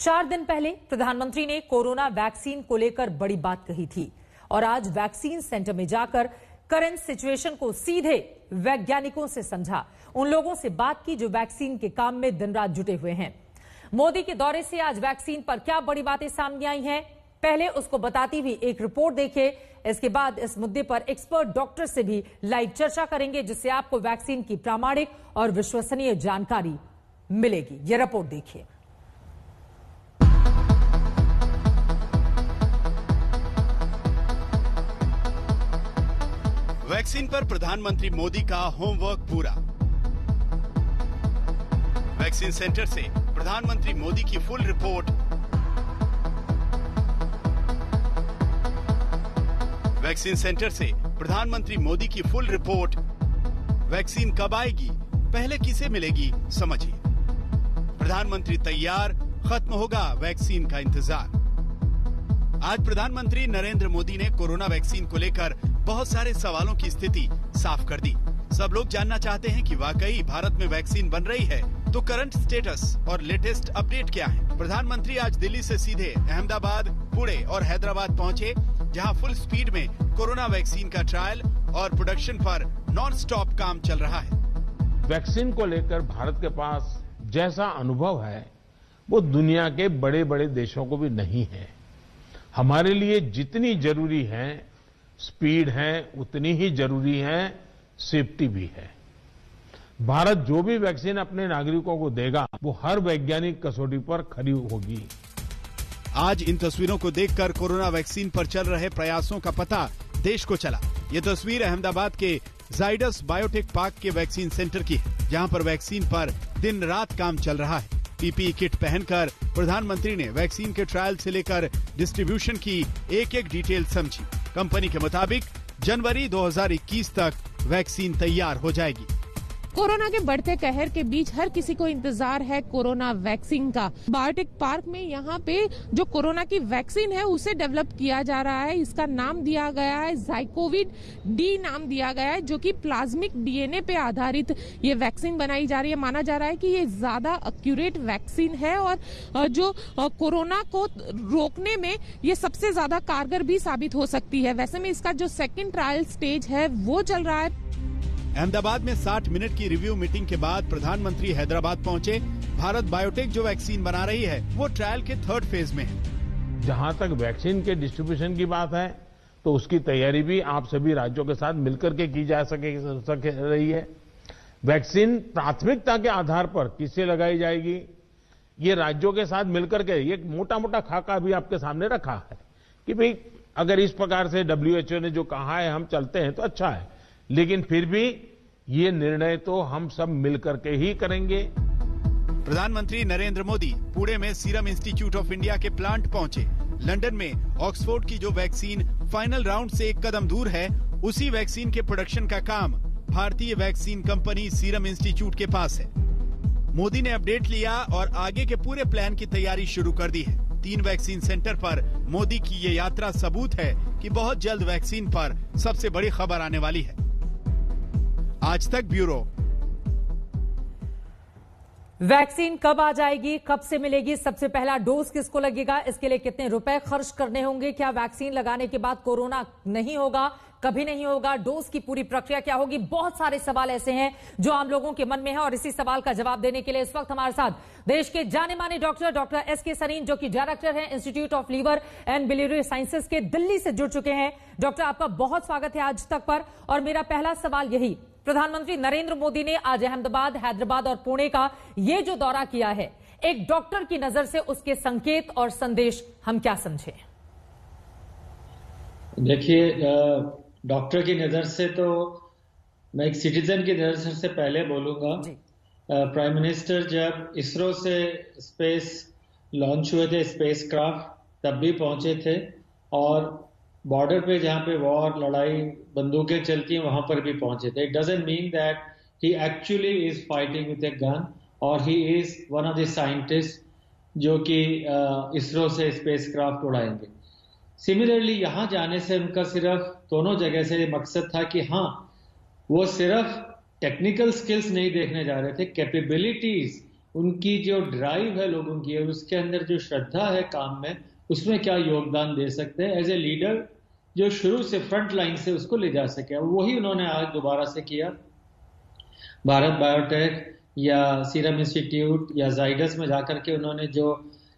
4 दिन पहले प्रधानमंत्री ने कोरोना वैक्सीन को लेकर बड़ी बात कही थी और आज वैक्सीन सेंटर में जाकर करंट सिचुएशन को सीधे वैज्ञानिकों से समझा, उन लोगों से बात की जो वैक्सीन के काम में दिन रात जुटे हुए हैं। मोदी के दौरे से आज वैक्सीन पर क्या बड़ी बातें सामने आई हैं, पहले उसको बताती हुई एक रिपोर्ट देखिए। इसके बाद इस मुद्दे पर एक्सपर्ट डॉक्टर से भी लाइव चर्चा करेंगे, जिससे आपको वैक्सीन की प्रामाणिक और विश्वसनीय जानकारी मिलेगी। यह रिपोर्ट देखिए। वैक्सीन पर प्रधानमंत्री मोदी का होमवर्क पूरा। वैक्सीन सेंटर से प्रधानमंत्री मोदी की फुल रिपोर्ट। वैक्सीन सेंटर से प्रधानमंत्री मोदी की फुल रिपोर्ट। वैक्सीन कब आएगी, पहले किसे मिलेगी, समझिए। प्रधानमंत्री तैयार, खत्म होगा वैक्सीन का इंतजार। आज प्रधानमंत्री नरेंद्र मोदी ने कोरोना वैक्सीन को लेकर बहुत सारे सवालों की स्थिति साफ कर दी। सब लोग जानना चाहते हैं कि वाकई भारत में वैक्सीन बन रही है, तो करंट स्टेटस और लेटेस्ट अपडेट क्या है। प्रधानमंत्री आज दिल्ली से सीधे अहमदाबाद, पुणे और हैदराबाद पहुंचे, जहां फुल स्पीड में कोरोना वैक्सीन का ट्रायल और प्रोडक्शन पर नॉन स्टॉप काम चल रहा है। वैक्सीन को लेकर भारत के पास जैसा अनुभव है वो दुनिया के बड़े बड़े देशों को भी नहीं है। हमारे लिए जितनी जरूरी है स्पीड है, उतनी ही जरूरी है सेफ्टी भी है। भारत जो भी वैक्सीन अपने नागरिकों को देगा वो हर वैज्ञानिक कसौटी पर खरी होगी। आज इन तस्वीरों को देखकर कोरोना वैक्सीन पर चल रहे प्रयासों का पता देश को चला। ये तस्वीर अहमदाबाद के जाइडस बायोटेक पार्क के वैक्सीन सेंटर की है, जहां पर वैक्सीन पर दिन रात काम चल रहा है। पीपीई किट पहनकर प्रधानमंत्री ने वैक्सीन के ट्रायल से लेकर डिस्ट्रीब्यूशन की एक एक डिटेल समझी। कंपनी के मुताबिक जनवरी 2021 तक वैक्सीन तैयार हो जाएगी। कोरोना के बढ़ते कहर के बीच हर किसी को इंतजार है कोरोना वैक्सीन का। बायोटेक पार्क में यहाँ पे जो कोरोना की वैक्सीन है उसे डेवलप किया जा रहा है। इसका नाम दिया गया है ज़ाइकोविड डी नाम दिया गया है, जो कि प्लाज्मिक डीएनए पे आधारित ये वैक्सीन बनाई जा रही है। माना जा रहा है कि ये ज्यादा एक्यूरेट वैक्सीन है और जो कोरोना को रोकने में ये सबसे ज्यादा कारगर भी साबित हो सकती है। वैसे में इसका जो सेकेंड ट्रायल स्टेज है वो चल रहा है। अहमदाबाद में 60 मिनट की रिव्यू मीटिंग के बाद प्रधानमंत्री हैदराबाद पहुंचे। भारत बायोटेक जो वैक्सीन बना रही है वो ट्रायल के 3rd फेज में है। जहां तक वैक्सीन के डिस्ट्रीब्यूशन की बात है तो उसकी तैयारी भी आप सभी राज्यों के साथ मिलकर के की जा सके रही है। वैक्सीन प्राथमिकता के आधार पर किससे लगाई जाएगी, ये राज्यों के साथ मिलकर के एक मोटा मोटा खाका भी आपके सामने रखा है कि भाई अगर इस प्रकार से WHO ने जो कहा है हम चलते हैं तो अच्छा है, लेकिन फिर भी ये निर्णय तो हम सब मिलकर के ही करेंगे। प्रधानमंत्री नरेंद्र मोदी पुणे में सीरम इंस्टीट्यूट ऑफ इंडिया के प्लांट पहुंचे। लंदन में ऑक्सफोर्ड की जो वैक्सीन फाइनल राउंड से एक कदम दूर है, उसी वैक्सीन के प्रोडक्शन का काम भारतीय वैक्सीन कंपनी सीरम इंस्टीट्यूट के पास है। मोदी ने अपडेट लिया और आगे के पूरे प्लान की तैयारी शुरू कर दी है। 3 वैक्सीन सेंटर पर मोदी की ये यात्रा सबूत है कि बहुत जल्द वैक्सीन पर सबसे बड़ी खबर आने वाली है। आज तक ब्यूरो। वैक्सीन कब आ जाएगी, कब से मिलेगी, सबसे पहला डोज किसको लगेगा, इसके लिए कितने रुपए खर्च करने होंगे, क्या वैक्सीन लगाने के बाद कोरोना नहीं होगा, कभी नहीं होगा, डोज की पूरी प्रक्रिया क्या होगी, बहुत सारे सवाल ऐसे हैं जो आम लोगों के मन में है। और इसी सवाल का जवाब देने के लिए इस वक्त हमारे साथ देश के जाने माने डॉक्टर एस.के. सरीन, जो कि डायरेक्टर हैं institute of liver and biliary sciences के, दिल्ली से जुड़ चुके हैं। डॉक्टर, आपका बहुत स्वागत है आज तक पर। और मेरा पहला सवाल यही, प्रधानमंत्री नरेंद्र मोदी ने आज अहमदाबाद, हैदराबाद और पुणे का ये जो दौरा किया है, एक डॉक्टर की नजर से उसके संकेत और संदेश हम क्या समझे? देखिए, डॉक्टर की नजर से तो मैं एक सिटीजन की नजर से पहले बोलूंगा। प्राइम मिनिस्टर जब इसरो से स्पेस लॉन्च हुए थे, स्पेस क्राफ्ट, तब भी पहुंचे थे और बॉर्डर पे जहां पे वॉर, लड़ाई, बंदूकें चलती हैं वहां पर भी पहुंचे थे। It doesn't mean that he actually is fighting with a gun और he is one of the scientist जो कि इसरो से स्पेस क्राफ्ट उड़ाएंगे। सिमिलरली यहां जाने से उनका सिर्फ दोनों जगह से मकसद था कि हाँ, वो सिर्फ टेक्निकल स्किल्स नहीं देखने जा रहे थे, कैपेबिलिटीज उनकी जो ड्राइव है लोगों की, और उसके अंदर जो श्रद्धा है काम में, उसमें क्या योगदान दे सकते हैं एज ए लीडर जो शुरू से फ्रंट लाइन से उसको ले जा सके। वही उन्होंने आज दोबारा से किया। भारत बायोटेक या सीरम इंस्टीट्यूट या जाइडस में जाकर के उन्होंने जो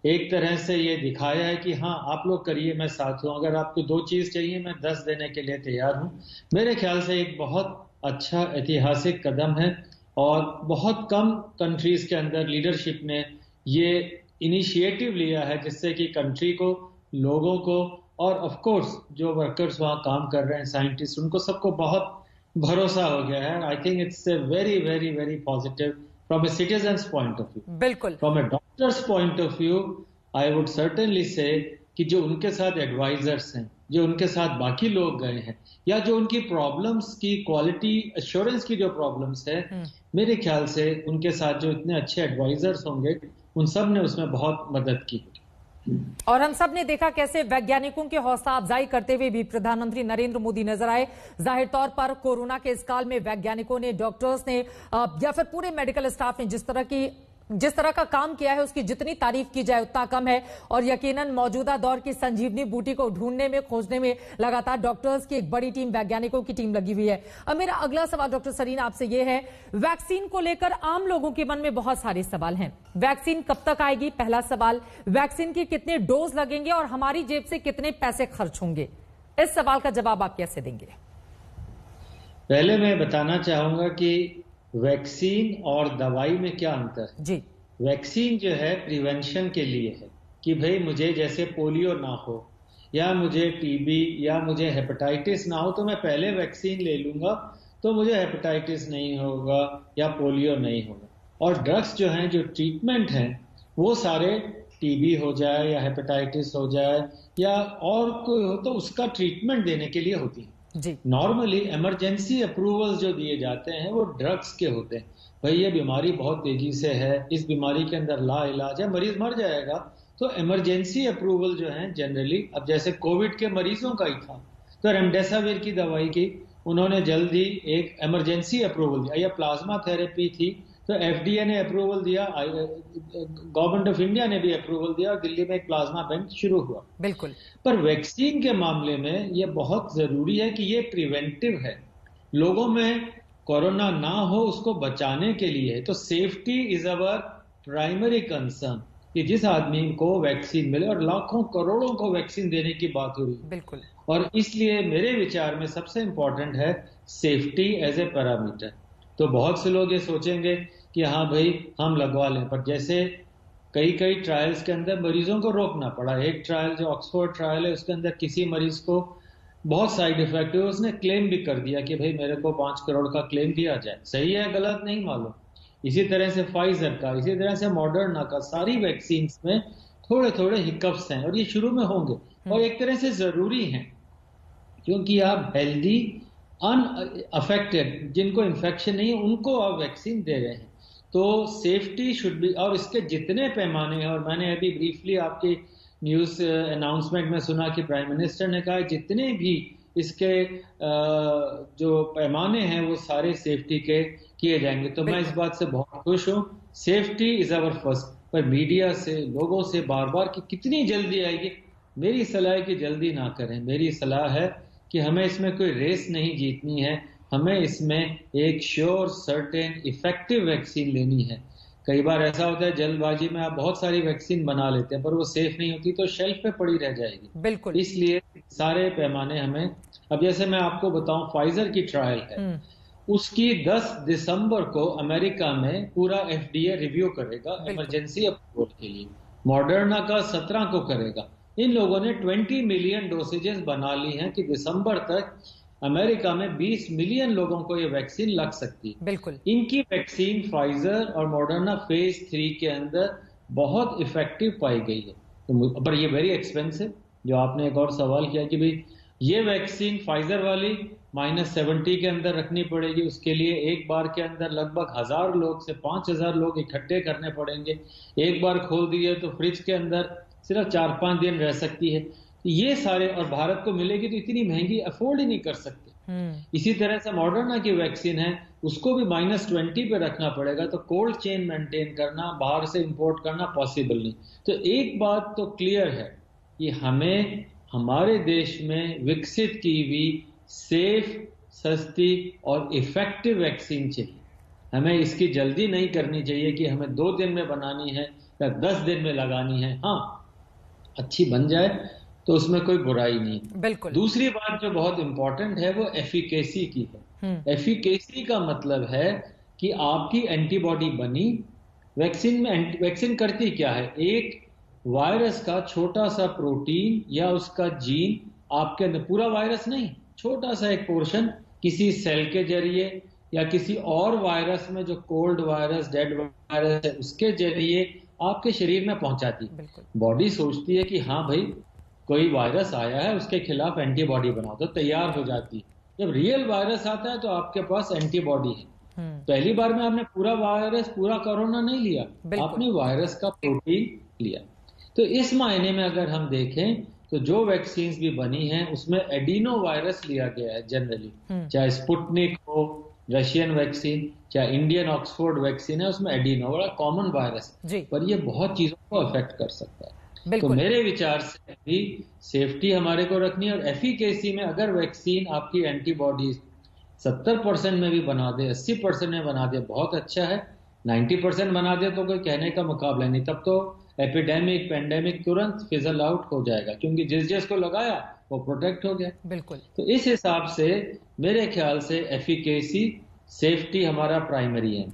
एक तरह से ये दिखाया है कि हाँ आप लोग करिए, मैं साथ हूं, अगर आपको 2 चीज चाहिए मैं 10 देने के लिए तैयार हूं। मेरे ख्याल से एक बहुत अच्छा ऐतिहासिक कदम है और बहुत कम कंट्रीज के अंदर लीडरशिप ने ये इनिशिएटिव लिया है जिससे कि कंट्री को, लोगों को और ऑफ कोर्स जो वर्कर्स वहां काम कर रहे हैं, साइंटिस्ट, उनको सबको बहुत भरोसा हो गया है। I think it's a very very very positive from a citizens point of view. बिल्कुल। From a doctors point of view I would certainly say कि जो उनके साथ एडवाइजर्स हैं, जो उनके साथ बाकी लोग गए हैं, या जो उनकी प्रॉब्लम्स की क्वालिटी एश्योरेंस की जो प्रॉब्लम्स है, मेरे ख्याल से उनके साथ जो इतने अच्छे एडवाइजर्स होंगे उन सब ने उसमें बहुत मदद की। और हम सब ने देखा कैसे वैज्ञानिकों की हौसला अफजाई करते हुए भी प्रधानमंत्री नरेंद्र मोदी नजर आए। जाहिर तौर पर कोरोना के इस काल में वैज्ञानिकों ने, डॉक्टर्स ने या फिर पूरे मेडिकल स्टाफ ने जिस तरह का काम किया है उसकी जितनी तारीफ की जाए उतना कम है। और यकीनन मौजूदा दौर की संजीवनी बूटी को ढूंढने में, खोजने में लगातार डॉक्टर्स की एक बड़ी टीम, वैज्ञानिकों की टीम लगी हुई है। अब मेरा अगला सवाल डॉक्टर सरीन आपसे ये है, वैक्सीन को लेकर आम लोगों के मन में बहुत सारे सवाल हैं। वैक्सीन कब तक आएगी, पहला सवाल। वैक्सीन के कितने डोज लगेंगे और हमारी जेब से कितने पैसे खर्च होंगे, इस सवाल का जवाब आप कैसे देंगे? पहले मैं बताना चाहूंगा कि वैक्सीन और दवाई में क्या अंतर है। जी। वैक्सीन जो है प्रिवेंशन के लिए है कि भाई मुझे जैसे पोलियो ना हो या मुझे टीबी या मुझे हेपेटाइटिस ना हो तो मैं पहले वैक्सीन ले लूंगा तो मुझे हेपेटाइटिस नहीं होगा या पोलियो नहीं होगा। और ड्रग्स जो हैं, जो ट्रीटमेंट हैं, वो सारे टीबी हो जाए या हेपेटाइटिस हो जाए या और कोई हो तो उसका ट्रीटमेंट देने के लिए होती है। नॉर्मली इमरजेंसी अप्रूवल्स जो दिए जाते हैं वो ड्रग्स के होते हैं। भाई ये बीमारी बहुत तेजी से है, इस बीमारी के अंदर ला इलाज है, मरीज मर जाएगा, तो इमरजेंसी अप्रूवल जो है जनरली, अब जैसे कोविड के मरीजों का ही था तो रेमडेसिविर की दवाई की उन्होंने जल्दी एक इमरजेंसी अप्रूवल दिया, या प्लाज्मा थेरेपी थी तो एफडीए ने अप्रूवल दिया, गवर्नमेंट ऑफ इंडिया ने भी अप्रूवल दिया और दिल्ली में एक प्लाज्मा बैंक शुरू हुआ। बिल्कुल। पर वैक्सीन के मामले में ये बहुत जरूरी है कि ये प्रिवेंटिव है, लोगों में कोरोना ना हो उसको बचाने के लिए। तो safety is our primary concern कि जिस आदमी को वैक्सीन मिले, और लाखों करोड़ों को वैक्सीन देने की बात हो रही है। बिल्कुल। और इसलिए मेरे विचार में सबसे इंपॉर्टेंट है सेफ्टी एज ए पैरामीटर। तो बहुत से लोग ये सोचेंगे कि हाँ भाई हम लगवा लें, पर जैसे कई ट्रायल्स के अंदर मरीजों को रोकना पड़ा। एक ट्रायल जो ऑक्सफोर्ड ट्रायल है उसके अंदर किसी मरीज को बहुत साइड इफेक्ट हुए, उसने क्लेम भी कर दिया कि भाई मेरे को 5 करोड़ का क्लेम दिया जाए। सही है गलत नहीं मालूम। इसी तरह से फाइजर का, इसी तरह से मॉडर्ना का, सारी वैक्सीन में थोड़े थोड़े हिकअप्स हैं और ये शुरू में होंगे और एक तरह से जरूरी हैं क्योंकि आप हेल्दी अनअफेक्टेड, जिनको इन्फेक्शन नहीं है उनको आप वैक्सीन दे रहे हैं। तो सेफ्टी शुड बी, और इसके जितने पैमाने हैं, और मैंने अभी ब्रीफली आपकी न्यूज अनाउंसमेंट में सुना कि प्राइम मिनिस्टर ने कहा जितने भी इसके जो पैमाने हैं वो सारे सेफ्टी के किए जाएंगे। तो मैं इस बात से बहुत खुश हूं। Safety is our first. पर मीडिया से, लोगों से बार बार कि कितनी जल्दी आएगी, मेरी सलाह है कि जल्दी ना करें। मेरी सलाह है कि हमें इसमें कोई रेस नहीं जीतनी है, हमें इसमें एक श्योर, सर्टेन, इफेक्टिव वैक्सीन लेनी है। कई बार ऐसा होता है जल्दबाजी में आप बहुत सारी वैक्सीन बना लेते हैं पर वो सेफ नहीं होती तो शेल्फ पे पड़ी रह जाएगी। बिल्कुल। इसलिए सारे पैमाने हमें, अब जैसे मैं आपको बताऊं फाइजर की ट्रायल है, उसकी 10 दिसंबर को अमेरिका में पूरा एफडीए रिव्यू करेगा इमरजेंसी अप्रूवल के लिए। मॉडर्ना का 17 को करेगा। इन लोगों ने 20 मिलियन डोसेजेस बना ली हैं कि दिसंबर तक अमेरिका में 20 मिलियन लोगों को ये वैक्सीन लग सकती है। बिल्कुल। इनकी वैक्सीन फाइजर और मॉडर्ना फेज 3 के अंदर बहुत इफेक्टिव पाई गई है। तो पर ये वेरी एक्सपेंसिव। जो आपने एक और सवाल किया कि भाई ये वैक्सीन फाइजर वाली -70 के अंदर रखनी पड़ेगी, उसके लिए एक बार के अंदर लगभग 1000 लोग से 5000 लोग इकट्ठे करने पड़ेंगे। एक बार खोल दिए तो फ्रिज के अंदर सिर्फ 4-5 दिन रह सकती है। ये सारे, और भारत को मिलेगी तो इतनी महंगी अफोर्ड ही नहीं कर सकते। इसी तरह से मॉडर्ना की वैक्सीन है, उसको भी -20 पे रखना पड़ेगा, तो कोल्ड चेन मेंटेन करना, बाहर से इंपोर्ट करना पॉसिबल नहीं। तो एक बात तो क्लियर है कि हमें हमारे देश में विकसित की हुई सेफ, सस्ती और इफेक्टिव वैक्सीन चाहिए। हमें इसकी जल्दी नहीं करनी चाहिए कि हमें 2 दिन में बनानी है या 10 दिन में लगानी है। हाँ, अच्छी बन जाए तो उसमें कोई बुराई नहीं। बिल्कुल। दूसरी बात जो बहुत इंपॉर्टेंट है वो एफिकेसी की है। एफिकेसी का मतलब है कि आपकी एंटीबॉडी बनी। वैक्सीन में वैक्सीन करती क्या है, एक वायरस का छोटा सा प्रोटीन या उसका जीन आपके अंदर, पूरा वायरस नहीं, छोटा सा एक पोर्शन किसी सेल के जरिए या किसी और वायरस में, जो कोल्ड वायरस, डेड वायरस है, उसके जरिए आपके शरीर में पहुंचाती है। बॉडी सोचती है कि हाँ भाई कोई वायरस आया है, उसके खिलाफ एंटीबॉडी बनाओ, तो तैयार हो जाती है। जब रियल वायरस आता है तो आपके पास एंटीबॉडी है। पहली बार में आपने पूरा वायरस, पूरा कोरोना नहीं लिया, आपने वायरस का प्रोटीन लिया। तो इस मायने में अगर हम देखें तो जो वैक्सीन भी बनी हैं उसमें एडिनो वायरस लिया गया है जनरली, चाहे स्पुतनिक हो, रशियन वैक्सीन, चाहे इंडियन ऑक्सफोर्ड वैक्सीन है, उसमें एडिनो बड़ा कॉमन वायरस है, पर ये बहुत चीजों को अफेक्ट कर सकता है। तो मेरे विचार से भी सेफ्टी हमारे को रखनी है, और एफिकेसी में अगर वैक्सीन आपकी एंटीबॉडीज 70% में भी बना दे, 80% में बना दे, बहुत अच्छा है। 90% बना दे तो कोई कहने का मुकाबला नहीं, तब तो एपिडेमिक, पेंडेमिक तुरंत फिजल आउट हो जाएगा, क्योंकि जिस को लगाया वो प्रोटेक्ट हो गया। बिल्कुल। तो इस हिसाब से मेरे ख्याल से एफिकेसी, सेफ्टी हमारा प्राइमरी है।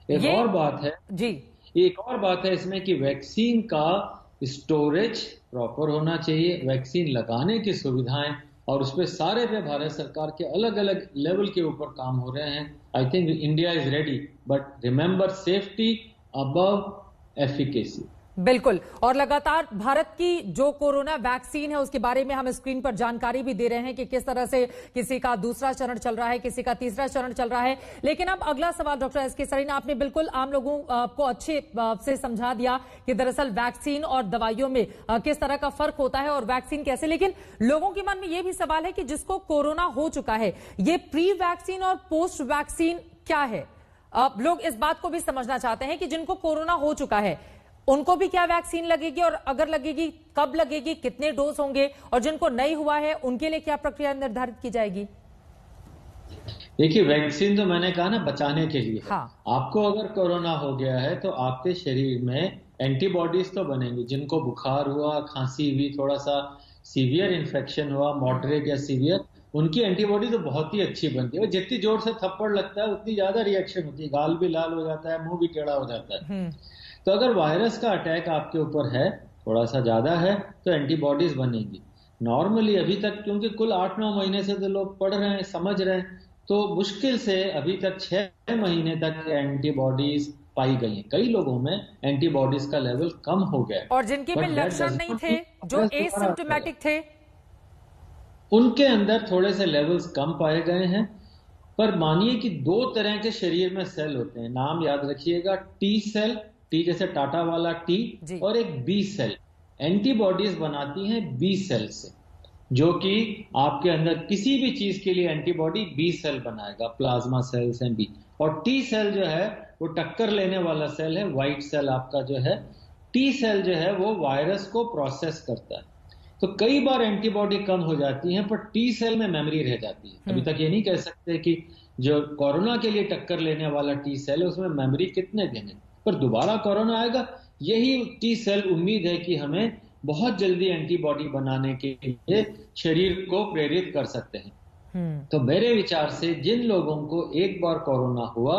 एक और बात है जी, एक और बात है इसमें कि वैक्सीन का स्टोरेज प्रॉपर होना चाहिए, वैक्सीन लगाने की सुविधाएं, और उस पर सारे पे भारत सरकार के अलग अलग लेवल के ऊपर काम हो रहे हैं। I think India is ready, but remember safety above efficacy. बिल्कुल। और लगातार भारत की जो कोरोना वैक्सीन है उसके बारे में हम स्क्रीन पर जानकारी भी दे रहे हैं कि किस तरह से किसी का दूसरा चरण चल रहा है, किसी का तीसरा चरण चल रहा है। लेकिन अब अगला सवाल डॉक्टर एसके सरीन, आपने बिल्कुल आम लोगों को अच्छे से समझा दिया कि दरअसल वैक्सीन और दवाइयों में किस तरह का फर्क होता है और वैक्सीन कैसे। लेकिन लोगों के मन में यह भी सवाल है कि जिसको कोरोना हो चुका है, ये प्री वैक्सीन और पोस्ट वैक्सीन क्या है? लोग इस बात को भी समझना चाहते हैं कि जिनको कोरोना हो चुका है उनको भी क्या वैक्सीन लगेगी, और अगर लगेगी कब लगेगी, कितने डोज होंगे, और जिनको नहीं हुआ है उनके लिए क्या प्रक्रिया निर्धारित की जाएगी? देखिए, वैक्सीन तो मैंने कहा ना बचाने के लिए। हाँ। आपको अगर कोरोना हो गया है तो आपके शरीर में एंटीबॉडीज तो बनेंगी। जिनको बुखार हुआ, खांसी हुई, थोड़ा सा सीवियर इन्फेक्शन हुआ, मॉडरेट या सीवियर, उनकी एंटीबॉडी तो बहुत ही अच्छी बनती है। जितनी जोर से थप्पड़ लगता है उतनी ज्यादा रिएक्शन होती है, गाल भी लाल हो जाता है, मुंह भी टेढ़ा हो जाता है। तो अगर वायरस का अटैक आपके ऊपर है, थोड़ा सा ज्यादा है, तो एंटीबॉडीज बनेगी। नॉर्मली अभी तक, क्योंकि कुल 8-9 महीने से तो लोग पढ़ रहे हैं, समझ रहे हैं, तो मुश्किल से अभी तक 6 महीने तक एंटीबॉडीज पाई गई हैं। कई लोगों में एंटीबॉडीज का लेवल कम हो गया, और जिनके में लक्षण नहीं थे, जो एसिम्प्टोमेटिक थे, उनके अंदर थोड़े से लेवल्स कम पाए गए हैं। पर मानिए कि 2 तरह के शरीर में सेल होते हैं, नाम याद रखिएगा, टी सेल, टी जैसे टाटा वाला टी, और एक बी सेल। एंटीबॉडीज बनाती हैं बी सेल से, जो कि आपके अंदर किसी भी चीज के लिए एंटीबॉडी बी सेल बनाएगा, प्लाज्मा सेल्स हैं बी। और टी सेल जो है वो टक्कर लेने वाला सेल है, व्हाइट सेल आपका जो है। टी सेल जो है वो वायरस को प्रोसेस करता है। तो कई बार एंटीबॉडी कम हो जाती है, पर टी सेल में मेमोरी रह जाती है। अभी तक ये नहीं कह सकते कि जो कोरोना के लिए टक्कर लेने वाला टी सेल है उसमें मेमोरी कितने दिन है, पर दोबारा कोरोना आएगा, यही टी सेल उम्मीद है कि हमें बहुत जल्दी एंटीबॉडी बनाने के लिए शरीर को प्रेरित कर सकते हैं। तो मेरे विचार से जिन लोगों को एक बार कोरोना हुआ,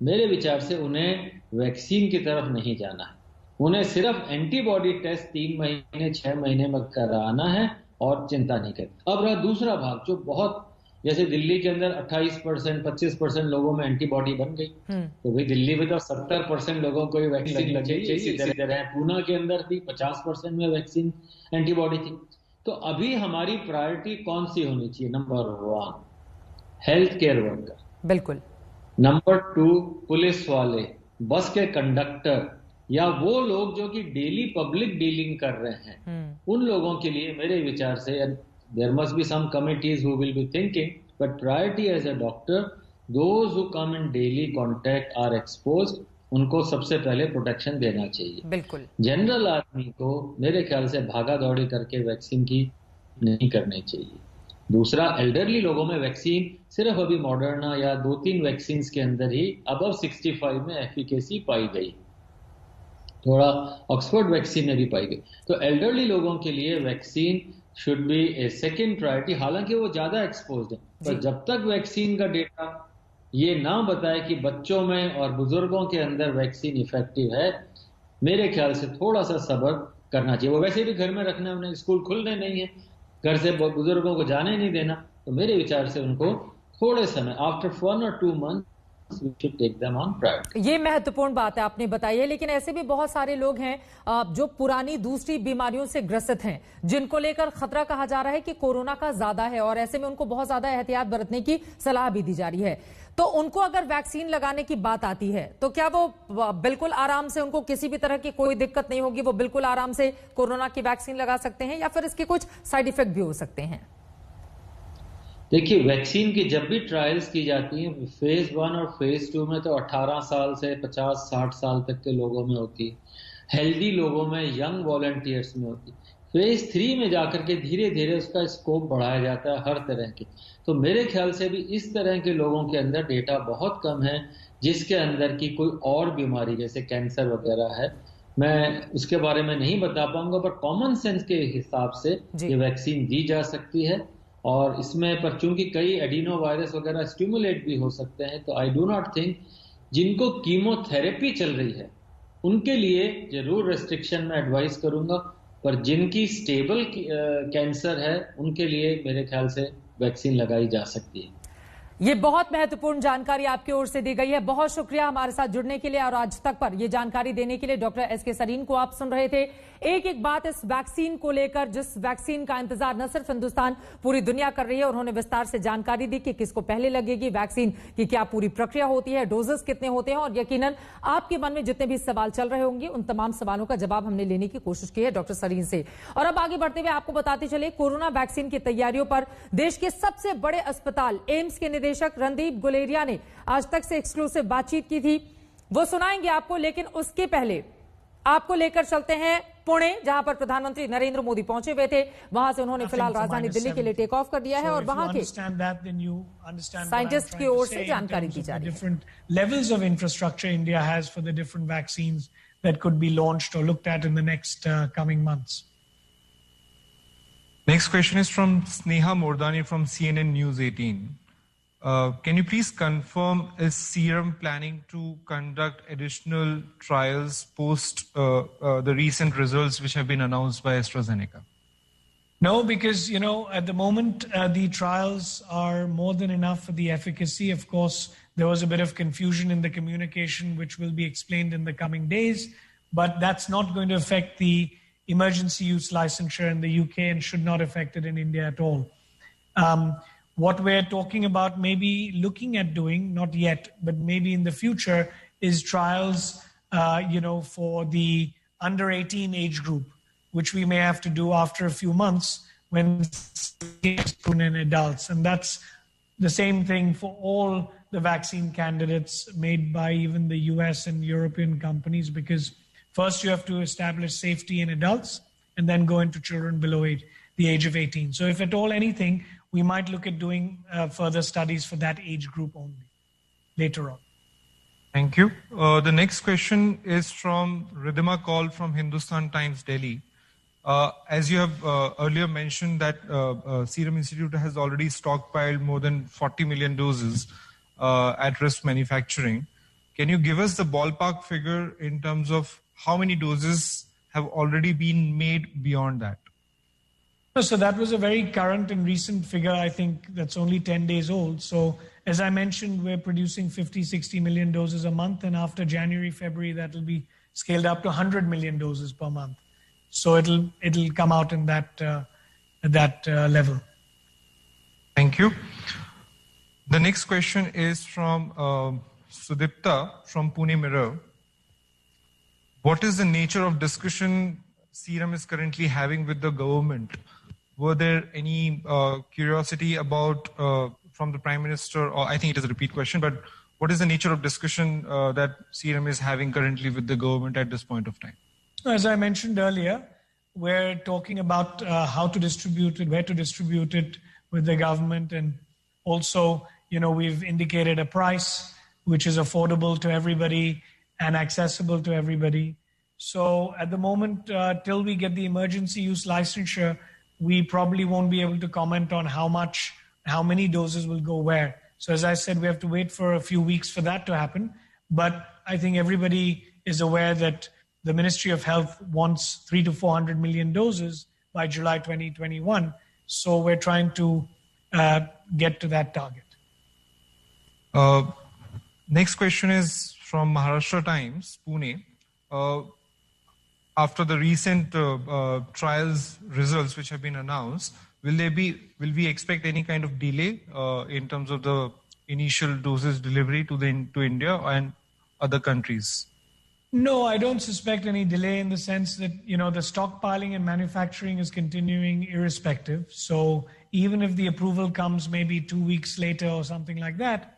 मेरे विचार से उन्हें वैक्सीन की तरफ नहीं जाना है। उन्हें सिर्फ एंटीबॉडी टेस्ट 3 महीने 6 महीने में कराना है और चिंता नहीं करनी। अब रहा दूसरा भाग, जो बहुत, जैसे दिल्ली के अंदर 28%, 25% लोगों में एंटीबॉडी बन गई, तो भाई दिल्ली में तो 70% लोगों को वैक्सीन लगी चाहिए। इसी तरह पूना के अंदर भी 50% में वैक्सीन एंटीबॉडी थी। तो अभी हमारी प्रायोरिटी कौन सी होनी चाहिए? नंबर 1 हेल्थ केयर वर्कर, बिल्कुल। नंबर 2 पुलिस वाले, बस के कंडक्टर, या वो लोग जो कि डेली पब्लिक डीलिंग कर रहे हैं, उन लोगों के लिए मेरे विचार से there must be some committees who will be thinking but priority as a doctor, those who come in daily contact are exposed, उनको सबसे पहले प्रोटेक्शन देना चाहिए। बिल्कुल। जनरल आदमी को मेरे ख्याल से भागा दौड़ी करके वैक्सीन की नहीं करनी चाहिए। दूसरा, एल्डरली लोगों में वैक्सीन सिर्फ अभी मॉडर्ना या 2-3 वैक्सीन के अंदर ही अबव 65 में एफिकेसी पाई गई, थोड़ा ऑक्सफोर्ड वैक्सीन में भी पाई गई। तो एल्डरली लोगों के लिए vaccine should be A second priority, हालांकि वो ज्यादा एक्सपोज्ड है, पर जब तक वैक्सीन का डेटा ये ना बताए कि बच्चों में और बुजुर्गों के अंदर वैक्सीन इफेक्टिव है, मेरे ख्याल से थोड़ा सा सब्र करना चाहिए। वो वैसे भी घर में रखना, उन्हें स्कूल खुलने नहीं है, घर से बुजुर्गों को जाने नहीं देना, तो मेरे विचार से उनको थोड़े समय after 1 or 2 months we should take them on priority। ये महत्वपूर्ण बात है आपने बताई है, लेकिन ऐसे भी बहुत सारे लोग हैं जो पुरानी दूसरी बीमारियों से ग्रसित हैं, जिनको लेकर खतरा कहा जा रहा है कि कोरोना का ज्यादा है, और ऐसे में उनको बहुत ज्यादा एहतियात बरतने की सलाह भी दी जा रही है। तो उनको अगर वैक्सीन लगाने की बात आती है तो क्या वो बिल्कुल आराम से, उनको किसी भी तरह की कोई दिक्कत नहीं होगी, वो बिल्कुल आराम से कोरोना की वैक्सीन लगा सकते हैं, या फिर इसके कुछ साइड इफेक्ट भी हो सकते हैं? देखिए, वैक्सीन की जब भी ट्रायल्स की जाती हैं, फेज 1 और फेज 2 में तो 18 साल से 50-60 साल तक के लोगों में होती है, हेल्दी लोगों में, यंग वॉलंटियर्स में होती है। फेज 3 में जाकर के धीरे धीरे उसका स्कोप बढ़ाया जाता है हर तरह के। तो मेरे ख्याल से भी इस तरह के लोगों के अंदर डेटा बहुत कम है जिसके अंदर की कोई और बीमारी जैसे कैंसर वगैरह है। मैं उसके बारे में नहीं बता पाऊंगा, पर कॉमन सेंस के हिसाब से ये वैक्सीन दी जा सकती है, और इसमें पर चूंकि कई एडिनो वायरस वगैरह स्टिमुलेट भी हो सकते हैं, तो आई डू नॉट थिंक जिनको कीमोथेरेपी चल रही है उनके लिए जरूर रेस्ट्रिक्शन में एडवाइस करूंगा, पर जिनकी स्टेबल कैंसर है उनके लिए मेरे ख्याल से वैक्सीन लगाई जा सकती है। ये बहुत महत्वपूर्ण जानकारी आपकी ओर से दी गई है। बहुत शुक्रिया हमारे साथ जुड़ने के लिए और आज तक पर ये जानकारी देने के लिए। डॉक्टर एसके सरीन को आप सुन रहे थे। एक एक बात इस वैक्सीन को लेकर, जिस वैक्सीन का इंतजार न सिर्फ हिंदुस्तान, पूरी दुनिया कर रही है। उन्होंने विस्तार से जानकारी दी कि किसको पहले लगेगी वैक्सीन, की क्या पूरी प्रक्रिया होती है, डोजेस कितने होते हैं, और यकीनन आपके मन में जितने भी सवाल चल रहे होंगे उन तमाम सवालों का जवाब हमने लेने की कोशिश की है डॉक्टर सरीन से। और अब आगे बढ़ते हुए आपको बताते चले, कोरोना वैक्सीन की तैयारियों पर देश के सबसे बड़े अस्पताल एम्स के निदेशक रणदीप गुलेरिया ने आज तक से एक्सक्लूसिव बातचीत की थी, वो सुनाएंगे आपको। लेकिन उसके पहले आपको लेकर चलते हैं पुणे, जहां पर प्रधानमंत्री नरेंद्र मोदी पहुंचे हुए थे। वहां से उन्होंने फिलहाल राजधानी दिल्ली के लिए टेक ऑफ कर दिया है, और वहां के साइंटिस्ट की ओर से जानकारी दी जा रही है। Different levels of infrastructure India has for the different vaccines that could be launched or looked at in the next coming months. Next question is from Sneha Mordani from CNN News 18. Can you please confirm, is Serum planning to conduct additional trials post the recent results which have been announced by AstraZeneca? No, because, at the moment, the trials are more than enough for the efficacy. Of course, there was a bit of confusion in the communication, which will be explained in the coming days, but that's not going to affect the emergency use licensure in the UK and should not affect it in India at all. What we're talking about maybe looking at doing, not yet, but maybe in the future, is trials, for the under 18 age group, which we may have to do after a few months when it's proven in adults. And that's the same thing for all the vaccine candidates made by even the US and European companies, because first you have to establish safety in adults and then go into children below the age of 18. So if at all anything, we might look at doing further studies for that age group only later on. Thank you. The next question is from Ridhima Kaul from Hindustan Times, Delhi. As you have earlier mentioned that Serum Institute has already stockpiled more than 40 million doses at risk manufacturing. Can you give us the ballpark figure in terms of how many doses have already been made beyond that? So that was a very current and recent figure. I think that's only 10 days old. So as I mentioned, we're producing 50-60 million doses a month. And after January, February, that will be scaled up to 100 million doses per month. So it'll come out in that level. Thank you. The next question is from Sudipta from Pune Mirror. What is the nature of discussion Serum is currently having with the government? Were there any curiosity about from the Prime Minister, or I think it is a repeat question, but what is the nature of discussion that Serum is having currently with the government at this point of time? As I mentioned earlier, we're talking about how to distribute it, where to distribute it with the government. And also, we've indicated a price which is affordable to everybody and accessible to everybody. So at the moment, till we get the emergency use licensure, we probably won't be able to comment on how many doses will go where. So as I said, we have to wait for a few weeks for that to happen. But I think everybody is aware that the Ministry of Health wants 300 to 400 million doses by July 2021. So we're trying to get to that target. Next question is from Maharashtra Times, Pune. After the recent trials results which have been announced, will we expect any kind of delay in terms of the initial doses delivery to India and other countries? No, I don't suspect any delay in the sense that, the stockpiling and manufacturing is continuing irrespective. So even if the approval comes maybe 2 weeks later or something like that,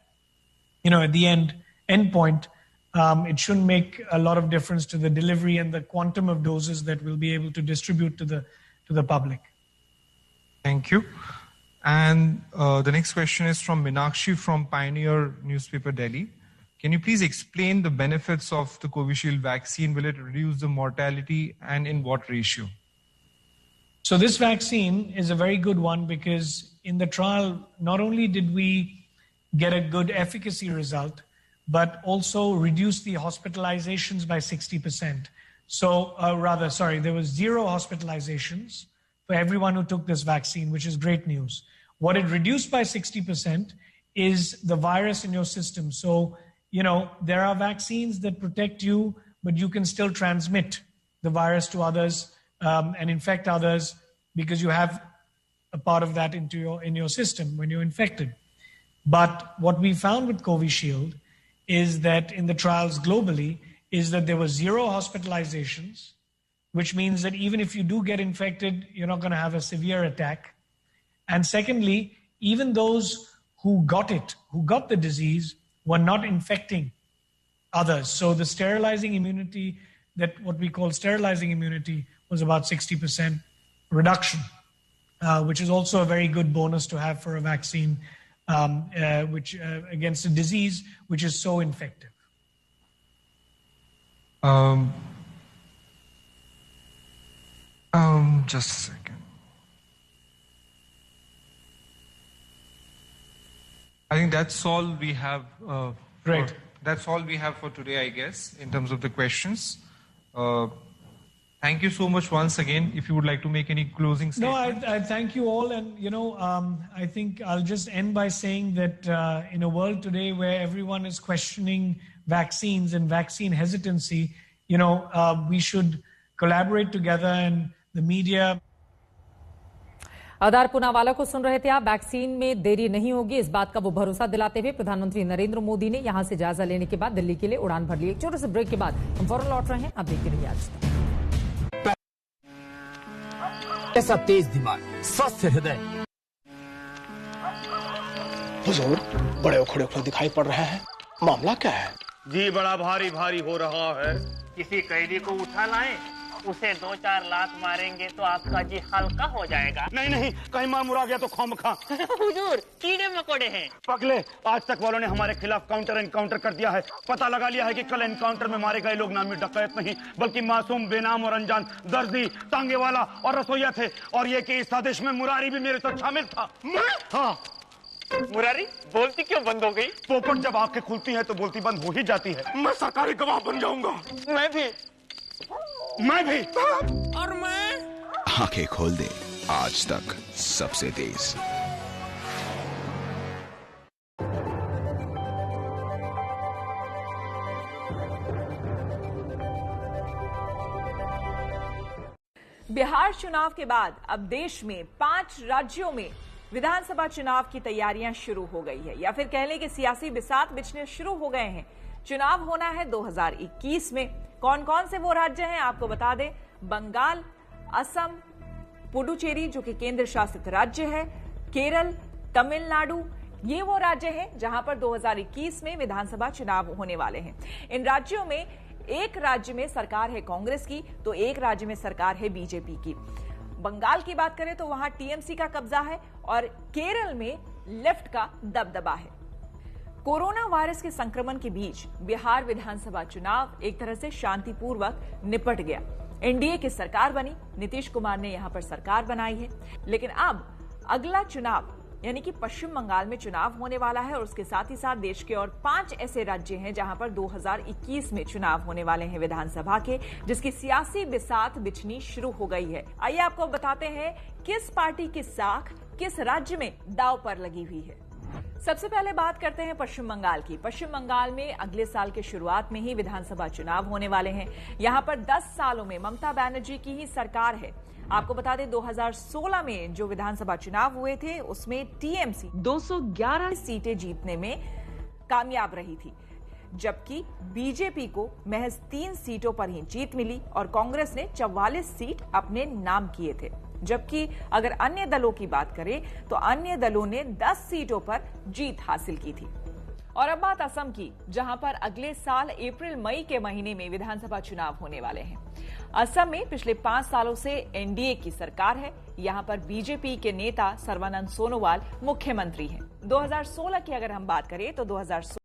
at the end point, it shouldn't make a lot of difference to the delivery and the quantum of doses that we'll be able to distribute to the public. Thank you. And the next question is from Minakshi from Pioneer newspaper, Delhi. Can you please explain the benefits of the Covishield vaccine? Will it reduce the mortality and in what ratio? So this vaccine is a very good one because in the trial, not only did we get a good efficacy result, but also reduce the hospitalizations by 60%. So there was 0 hospitalizations for everyone who took this vaccine, which is great news. What it reduced by 60% is the virus in your system. So, there are vaccines that protect you, but you can still transmit the virus to others and infect others because you have a part of that in your system when you're infected. But what we found with Covishield is that in the trials globally is that there were 0 hospitalizations, which means that even if you do get infected, you're not going to have a severe attack. And secondly, even those who got the disease, were not infecting others. So the sterilizing immunity, what we call sterilizing immunity, was about 60% reduction, which is also a very good bonus to have for a vaccine which against a disease which is so infective. Just a second. I think that's all we have. Right. That's all we have for today, I guess, in terms of the questions. Thank you so much once again. If you would like to make any closing statement. No, I thank you all. And, I think I'll just end by saying that in a world today where everyone is questioning vaccines and vaccine hesitancy, we should collaborate together and the media. आधार पूनावाला को सुन रहे थे आप। Vaccine में देरी नहीं होगी, इस बात का वो भरोसा दिलाते हुए प्रधानमंत्री नरेंद्र मोदी ने यहां से जायजा लेने के बाद दिल्ली के लिए उड़ान भर ली। एक छोटे से ब्रेक के बाद हम फौरन लौट रहे हैं। अब देखते रहिए आज तक। ऐसा तेज दिमाग, स्वस्थ हृदय। हुजूर, बड़े उखड़े उखड़े दिखाई पड़ रहे हैं, मामला क्या है? जी बड़ा भारी भारी हो रहा है। किसी कैदी को उठा लाएं, उसे 2-4 लात मारेंगे तो आपका जी हल्का हो जाएगा। नहीं नहीं, कहीं मामूर आ गया तो खामखा। हुजूर, कीड़े मकोड़े हैं। पगले, आज तक वालों ने हमारे खिलाफ काउंटर एनकाउंटर कर दिया है। पता लगा लिया है कि कल एनकाउंटर में मारे गए लोग नामी डकैत नहीं, बल्कि मासूम, बेनाम और अनजान दर्जी, तांगे वाला और रसोईया थे। और ये कि इस साजिश में मुरारी भी मेरे साथ शामिल था। हाँ, मुरारी बोलती क्यों बंद हो गई? पोपट जब आंखें खुलती है तो बोलती बंद हो ही जाती है। मैं सरकारी गवाह बन जाऊंगा। मैं भी। और मैं। आंखें खोल दे, आज तक सबसे तेज। बिहार चुनाव के बाद अब देश में 5 राज्यों में विधानसभा चुनाव की तैयारियां शुरू हो गई है, या फिर कह लें कि सियासी बिसात बिछने शुरू हो गए हैं। चुनाव होना है 2021 में। कौन कौन से वो राज्य हैं आपको बता दें। बंगाल, असम, पुडुचेरी जो कि केंद्र शासित राज्य है, केरल, तमिलनाडु, ये वो राज्य हैं जहां पर 2021 में विधानसभा चुनाव होने वाले हैं। इन राज्यों में एक राज्य में सरकार है कांग्रेस की, तो एक राज्य में सरकार है बीजेपी की। बंगाल की बात करें तो वहां टीएमसी का कब्जा है और केरल में लेफ्ट का दबदबा है। कोरोना वायरस के संक्रमण के बीच बिहार विधानसभा चुनाव एक तरह से शांतिपूर्वक निपट गया। एनडीए की सरकार बनी, नीतीश कुमार ने यहां पर सरकार बनाई है। लेकिन अब अगला चुनाव यानी कि पश्चिम बंगाल में चुनाव होने वाला है और उसके साथ ही साथ देश के और 5 ऐसे राज्य हैं जहां पर 2021 में चुनाव होने वाले हैं विधानसभा के, जिसकी सियासी बिसात बिछनी शुरू हो गई है। आइए आपको बताते हैं किस पार्टी की साख किस राज्य में दांव पर लगी हुई है। सबसे पहले बात करते हैं पश्चिम बंगाल की। पश्चिम बंगाल में अगले साल के शुरुआत में ही विधानसभा चुनाव होने वाले हैं। यहां पर 10 सालों में ममता बनर्जी की ही सरकार है। आपको बता दें 2016 में जो विधानसभा चुनाव हुए थे उसमें टीएमसी 211 सीटें जीतने में कामयाब रही थी, जबकि बीजेपी को महज 3 सीटों पर ही जीत मिली और कांग्रेस ने 44 सीट अपने नाम किए थे। जबकि अगर अन्य दलों की बात करें तो अन्य दलों ने 10 सीटों पर जीत हासिल की थी। और अब बात असम की, जहां पर अगले साल अप्रैल मई के महीने में विधानसभा चुनाव होने वाले हैं। असम में पिछले 5 सालों से एनडीए की सरकार है। यहां पर बीजेपी के नेता सर्बानंद सोनोवाल मुख्यमंत्री हैं। 2016 की अगर हम बात करें तो 2016